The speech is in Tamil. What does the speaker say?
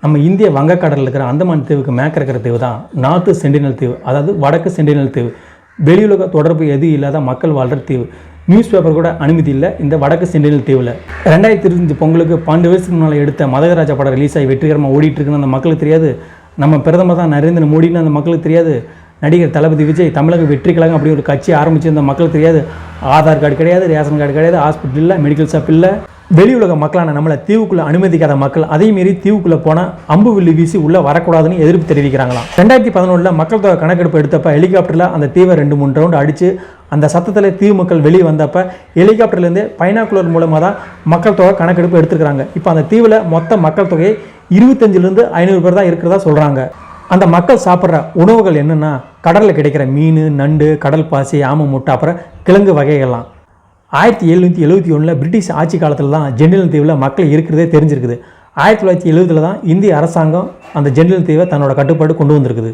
நம்ம இந்திய வங்கக்கடலில் இருக்கிற அந்தமான் தீவுக்கு மேற்க இருக்கிற தீவு தான் நார்த்து சென்டினல் தீவு, அதாவது வடக்கு சென்டினல் தீவு. வெளியுலக தொடர்பு எதுவும் இல்லாத மக்கள் வாழ்கிற தீவு. நியூஸ் பேப்பர் கூட அனுமதி இல்லை இந்த வடக்கு சென்டினல் தீவில். 2025 பொங்கலுக்கு 12 வருஷத்துக்கு முன்னால் எடுத்த மதகராஜா படம் ரிலீஸ் ஆகி வெற்றிகரமாக ஓடிட்டு இருக்குன்னு அந்த மக்களுக்கு தெரியாது. நம்ம பிரதமர் தான் நரேந்திர மோடின்னு அந்த மக்களுக்கு தெரியாது. நடிகர் தளபதி விஜய் தமிழக வெற்றி கழகம் அப்படி ஒரு கட்சி ஆரம்பிச்சிருந்த மக்களுக்கு தெரியாது. ஆதார் கார்டு கிடையாது, ரேஷன் கார்டு கிடையாது, ஹாஸ்பிட்டல் இல்லை, மெடிக்கல் ஷாப் இல்லை. வெளியுலக மக்களான நம்மளை தீவுக்குள்ளே அனுமதிக்காத மக்கள் அதேமாரி தீவுக்குள்ளே போனால் அம்பு வில்லு வீசி உள்ளே வரக்கூடாதுன்னு எதிர்ப்பு தெரிவிக்கிறாங்களாம். 2011 மக்கள் தொகை கணக்கெடுப்பு எடுத்தப்ப ஹெலிகாப்டரில் அந்த தீவை 2-3 ரவுண்டு அடித்து அந்த சத்தத்தில் தீவு மக்கள் வெளியே வந்தப்போ ஹெலிகாப்டர்லேருந்து பைனாக்குலர் மூலமாக தான் மக்கள் தொகை கணக்கெடுப்பு எடுத்துருக்காங்க. இப்போ அந்த தீவில் மொத்த மக்கள் தொகை 25 500 பேர் தான் இருக்கிறதா சொல்கிறாங்க. அந்த மக்கள் சாப்பிட்ற உணவுகள் என்னென்னா கடலில் கிடைக்கிற மீன், நண்டு, கடல் பாசி, ஆமை முட்டை, அப்புறம் கிழங்கு வகைகள்லாம். 1771 பிரிட்டிஷ் ஆட்சி காலத்தில் தான் சென்டினல் தீவில் மக்கள் இருக்கிறதே தெரிஞ்சிருக்குது. 1970 தான் இந்திய அரசாங்கம் அந்த சென்டினல் தீவை தன்னோட கட்டுப்பாடு கொண்டு வந்திருக்குது.